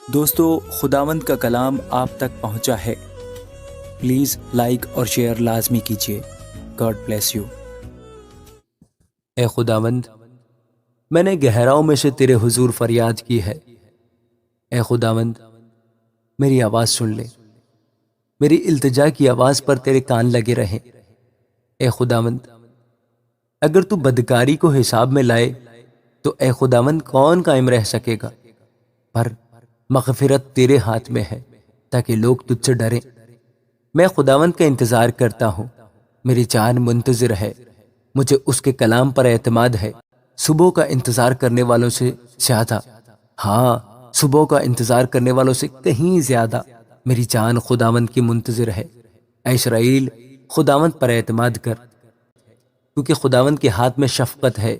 دوستو، خداوند کا کلام آپ تک پہنچا ہے۔ پلیز لائک اور شیئر لازمی کیجیے۔ God bless you. اے خداوند، میں نے گہراؤں میں سے تیرے حضور فریاد کی ہے۔ اے خداوند، میری آواز سن لے، میری التجا کی آواز پر تیرے کان لگے رہیں۔ اے خداوند، اگر تو بدکاری کو حساب میں لائے تو اے خداوند کون قائم رہ سکے گا؟ پر مغفرت تیرے ہاتھ میں ہے تاکہ لوگ تجھ سے ڈریں۔ میں خداوند کا انتظار کرتا ہوں، میری جان منتظر ہے، مجھے اس کے کلام پر اعتماد ہے۔ صبح کا انتظار کرنے والوں سے زیادہ، ہاں، صبح کا انتظار کرنے والوں سے کہیں زیادہ میری جان خداوند کی منتظر ہے۔ اے اسرائیل، خداوند پر اعتماد کر، کیونکہ خداوند کے ہاتھ میں شفقت ہے،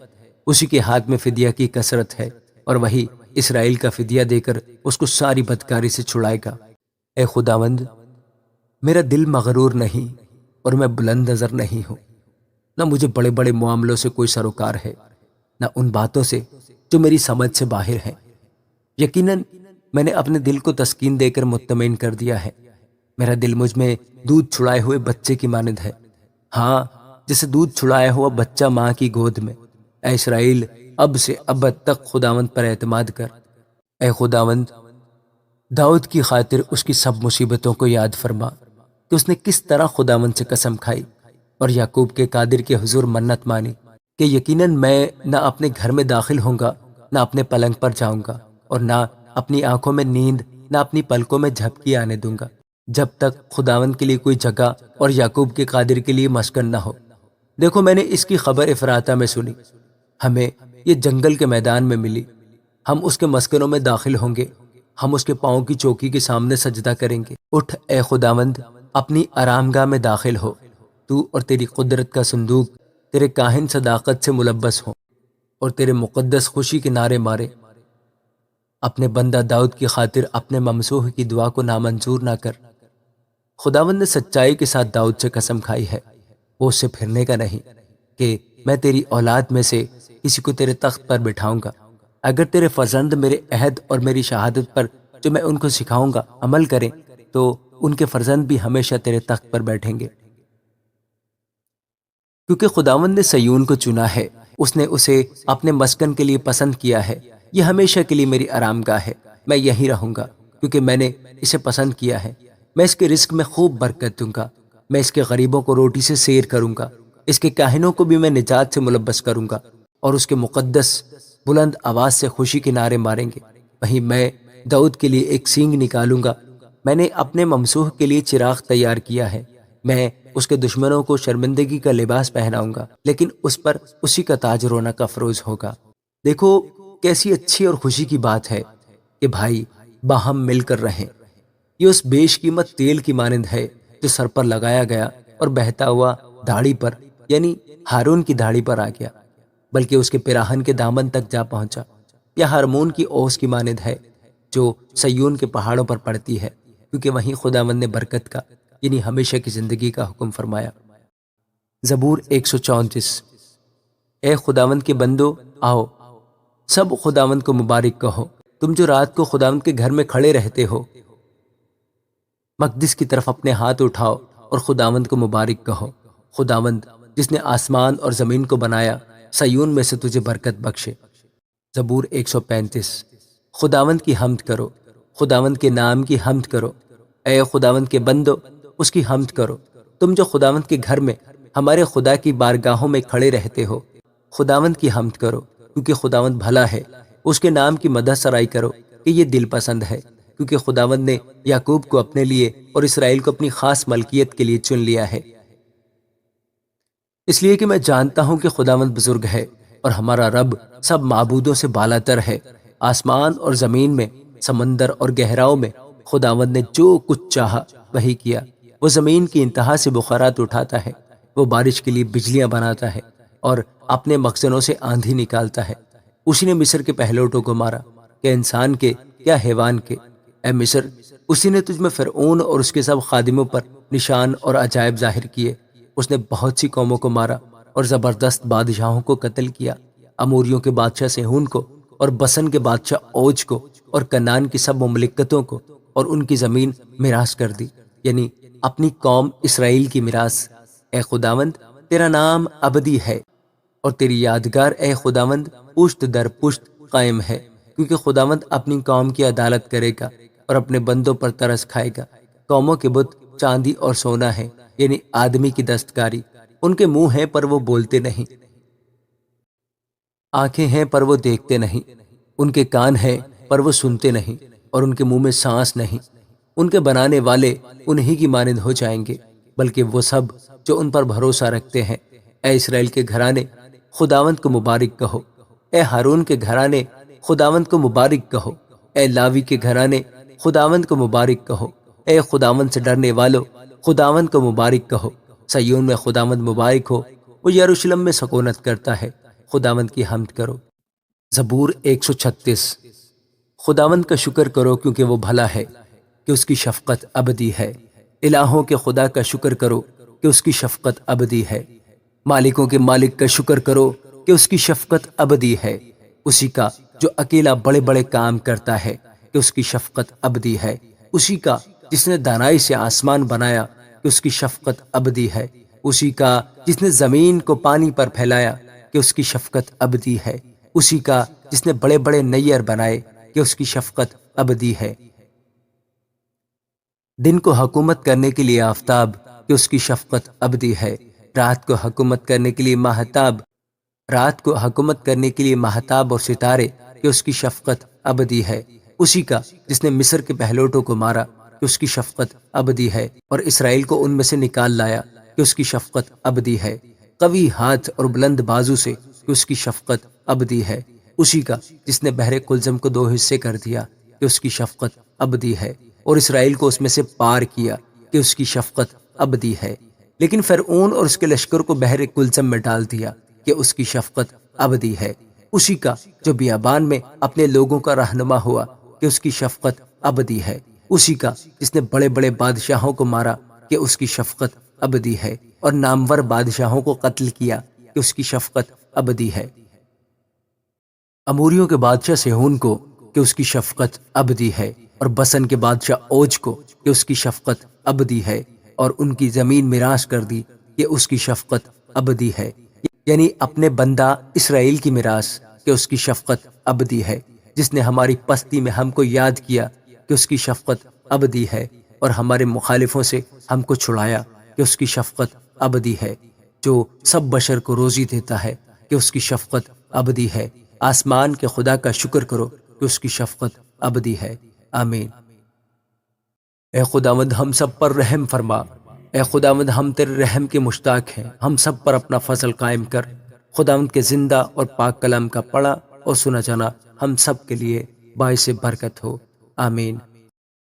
اسی کے ہاتھ میں فدیہ کی کثرت ہے، اور وہی اسرائیل کا فدیہ دے کر اس کو ساری بدکاری سے چھڑائے گا۔ اے خداوند، میرا دل مغرور نہیں اور میں بلند نظر نہیں ہوں، نہ مجھے بڑے بڑے معاملوں سے کوئی سروکار ہے، نہ ان باتوں سے جو میری سمجھ سے باہر ہیں۔ یقیناً میں نے اپنے دل کو تسکین دے کر مطمئن کر دیا ہے۔ میرا دل مجھ میں دودھ چھڑائے ہوئے بچے کی مانند ہے، ہاں، جیسے دودھ چھڑایا ہوا بچہ ماں کی گود میں۔ اے اسرائیل، اب سے ابد تک خداوند پر اعتماد کر۔ اے خداوند، داؤد کی خاطر اس کی سب مصیبتوں کو یاد فرما کہ اس نے کس طرح خداوند سے قسم کھائی اور یعقوب کے قادر کے حضور منت مانی کہ یقیناً میں نہ اپنے گھر میں داخل ہوں گا، نہ اپنے پلنگ پر جاؤں گا، اور نہ اپنی آنکھوں میں نیند، نہ اپنی پلکوں میں جھپکی آنے دوں گا، جب تک خداوند کے لیے کوئی جگہ اور یعقوب کے قادر کے لیے مسکن نہ ہو۔ دیکھو، میں نے اس کی خبر افراطہ میں سنی، ہمیں یہ جنگل کے میدان میں ملی۔ ہم اس کے مسکنوں میں داخل ہوں گے، ہم اس کے پاؤں کی چوکی کے سامنے سجدہ کریں گے۔ اٹھ اے خداوند، اپنی آرام گاہ میں داخل ہو، تو اور تیری قدرت کا صندوق تیرے کاہن صداقت سے ملبس ہوں اور تیرے مقدس خوشی کے نعرے مارے۔ اپنے بندہ داؤد کی خاطر اپنے ممسوح کی دعا کو نامنظور نہ کر۔ خداوند نے سچائی کے ساتھ داؤد سے قسم کھائی ہے، وہ اس سے پھرنے کا نہیں، کہ میں تیری اولاد میں سے کسی کو تیرے تخت پر بٹھاؤں گا۔ اگر تیرے فرزند میرے عہد اور میری شہادت پر جو میں ان کو سکھاؤں گا عمل کریں تو ان کے فرزند بھی ہمیشہ تیرے تخت پر بیٹھیں گے۔ کیونکہ خداوند نے سیون کو چنا ہے، اس نے اسے اپنے مسکن کے لیے پسند کیا ہے۔ یہ ہمیشہ کے لیے میری آرام گاہ ہے، میں یہیں رہوں گا، کیونکہ میں نے اسے پسند کیا ہے۔ میں اس کے رزق میں خوب برکت دوں گا، میں اس کے غریبوں کو روٹی سے سیر کروں گا، اس کے کاہنوں کو بھی میں نجات سے ملبس کروں گا، اور اس کے مقدس بلند آواز سے خوشی کے نعرے ماریں گے۔ وہیں میں داؤد کے لیے ایک سینگ نکالوں گا، میں نے اپنے ممسوح کے لیے چراغ تیار کیا ہے۔ میں اس کے دشمنوں کو شرمندگی کا لباس پہناؤں گا، لیکن اس پر اسی کا تاج رونق افروز ہوگا۔ دیکھو کیسی اچھی اور خوشی کی بات ہے کہ بھائی باہم مل کر رہیں۔ یہ اس بیش قیمت تیل کی مانند ہے جو سر پر لگایا گیا اور بہتا ہوا داڑھی پر، یعنی ہارون کی داڑھی پر آ گیا، بلکہ اس کے پیراہن کے دامن تک جا پہنچا۔ یا ہارمون کی اوس کی مانند ہے جو سیون کے پہاڑوں پر پڑتی ہے، کیونکہ وہیں خداوند نے برکت کا، یعنی ہمیشہ کی زندگی کا حکم فرمایا۔ زبور 134۔ اے خداوند کے بندو، آؤ سب خداوند کو مبارک کہو، تم جو رات کو خداوند کے گھر میں کھڑے رہتے ہو۔ مقدس کی طرف اپنے ہاتھ اٹھاؤ اور خداوند کو مبارک کہو۔ خداوند جس نے آسمان اور زمین کو بنایا، سیون میں سے تجھے برکت بخشے۔ زبور 135۔ خداوند کی حمد کرو، خداوند کے نام کی حمد کرو۔ اے خداوند کے بندو، اس کی حمد کرو، تم جو خداوند کے گھر میں ہمارے خدا کی بارگاہوں میں کھڑے رہتے ہو۔ خداوند کی حمد کرو، کیونکہ خداوند بھلا ہے، اس کے نام کی مدح سرائی کرو کہ یہ دل پسند ہے، کیونکہ خداوند نے یعقوب کو اپنے لیے اور اسرائیل کو اپنی خاص ملکیت کے لیے چن لیا ہے۔ اس لیے کہ میں جانتا ہوں کہ خداوند بزرگ ہے اور ہمارا رب سب معبودوں سے بالا تر ہے۔ آسمان اور زمین میں، سمندر اور گہراؤں میں خداوند نے جو کچھ چاہا وہی کیا۔ وہ زمین کی انتہا سے بخارات اٹھاتا ہے، وہ بارش کے لیے بجلیاں بناتا ہے اور اپنے مخزنوں سے آندھی نکالتا ہے۔ اسی نے مصر کے پہلوٹوں کو مارا، کہ انسان کے کیا حیوان کے۔ اے مصر، اسی نے تجھ میں فرعون اور اس کے سب خادموں پر نشان اور عجائب ظاہر کیے۔ اس نے بہت سی قوموں کو مارا اور زبردست بادشاہوں کو قتل کیا، اموریوں کے بادشاہ سیہون کو اور بسن کے بادشاہ اوج کو اور کنان کی سب مملکتوں کو اور ان کی زمین میراث کر دی، یعنی اپنی قوم اسرائیل کی میراث۔ اے خداوند تیرا نام ابدی ہے اور تیری یادگار اے خداوند پشت در پشت قائم ہے، کیونکہ خداوند اپنی قوم کی عدالت کرے گا اور اپنے بندوں پر ترس کھائے گا۔ قوموں کے بت چاندی اور سونا ہے، یعنی آدمی کی دستکاری۔ ان کے منہ ہیں پر وہ بولتے نہیں، آنکھیں ہیں پر وہ دیکھتے نہیں، ان کے کان ہیں پر وہ سنتے نہیں، اور ان کے منہ میں سانس نہیں۔ ان کے بنانے والے انہی کی مانند ہو جائیں گے، بلکہ وہ سب جو ان پر بھروسہ رکھتے ہیں۔ اے اسرائیل کے گھرانے خداوند کو مبارک کہو، اے ہارون کے گھرانے خداوند کو مبارک کہو، اے لاوی کے گھرانے خداوند کو مبارک کہو، اے خداوند سے ڈرنے والو خداوند کو مبارک کہو۔ سیون میں خداوند مبارک ہو، وہ یروشلم میں سکونت کرتا ہے، خداوند کی حمد کرو۔ زبور 136۔ خداوند کا شکر کرو کیونکہ وہ بھلا ہے، کہ اس کی شفقت ابدی ہے۔ الہوں کے خدا کا شکر کرو کہ اس کی شفقت ابدی ہے۔ مالکوں کے مالک کا شکر کرو کہ اس کی شفقت ابدی ہے۔ اسی کا جو اکیلا بڑے بڑے کام کرتا ہے کہ اس کی شفقت ابدی ہے۔ اسی کا جس نے دانائی سے آسمان بنایا کہ اس کی شفقت ابدی ہے۔ اسی کا جس نے زمین کو پانی پر پھیلایا کہ اس کی شفقت ابدی ہے۔ اسی کا جس نے بڑے بڑے نیر بنائے کہ اس کی شفقت ابدی ہے۔ دن کو حکومت کرنے کے لیے آفتاب کہ اس کی شفقت ابدی ہے۔ رات کو حکومت کرنے کے لیے ماہتاب اور ستارے کہ اس کی شفقت ابدی ہے۔ اسی کا جس نے مصر کے پہلوٹوں کو مارا کہ اس کی شفقت ابدی ہے، اور اسرائیل کو ان میں سے نکال لایا کہ اس کی شفقت ابدی ہے۔ قوی ہاتھ اور بلند بازو سے کہ اس کی شفقت ابدی ہے۔ اسی کا جس نے بحر کلزم کو 2 حصے کر دیا کہ اس کی شفقت ابدی ہے، اور اسرائیل کو اس میں سے پار کیا کہ اس کی شفقت ابدی ہے۔ لیکن فرعون اور اس کے لشکر کو بحر کلزم میں ڈال دیا کہ اس کی شفقت ابدی ہے۔ اسی کا جو بیابان میں اپنے لوگوں کا رہنما ہوا کہ اس کی شفقت ابدی ہے۔ اسی کا جس نے بڑے بڑے بادشاہوں کو مارا کہ اس کی شفقت ابدی ہے، اور نامور بادشاہوں کو قتل کیا کہ اس کی شفقت ابدی ہے۔ اموریوں کے بادشاہ سیہون کو کہ اس کی شفقت ابدی ہے، اور بسن کے بادشاہ اوج کو کہ اس کی شفقت ابدی ہے، اور ان کی زمین میراث کر دی کہ اس کی شفقت ابدی ہے، یعنی اپنے بندہ اسرائیل کی میراث کہ اس کی شفقت ابدی ہے، جس نے ہماری پستی میں ہم کو یاد کیا کہ اس کی شفقت ابدی ہے، اور ہمارے مخالفوں سے ہم کو چھڑایا کہ اس کی شفقت ابدی ہے، جو سب بشر کو روزی دیتا ہے کہ اس کی شفقت ابدی ہے۔ آسمان کے خدا کا شکر کرو کہ اس کی شفقت ابدی ہے۔ آمین۔ اے خداوند ہم سب پر رحم فرما، اے خداوند ہم تیرے رحم کے مشتاق ہیں، ہم سب پر اپنا فضل قائم کر۔ خداوند کے زندہ اور پاک کلام کا پڑھا اور سنا جانا ہم سب کے لیے باعث برکت ہو۔ آمین۔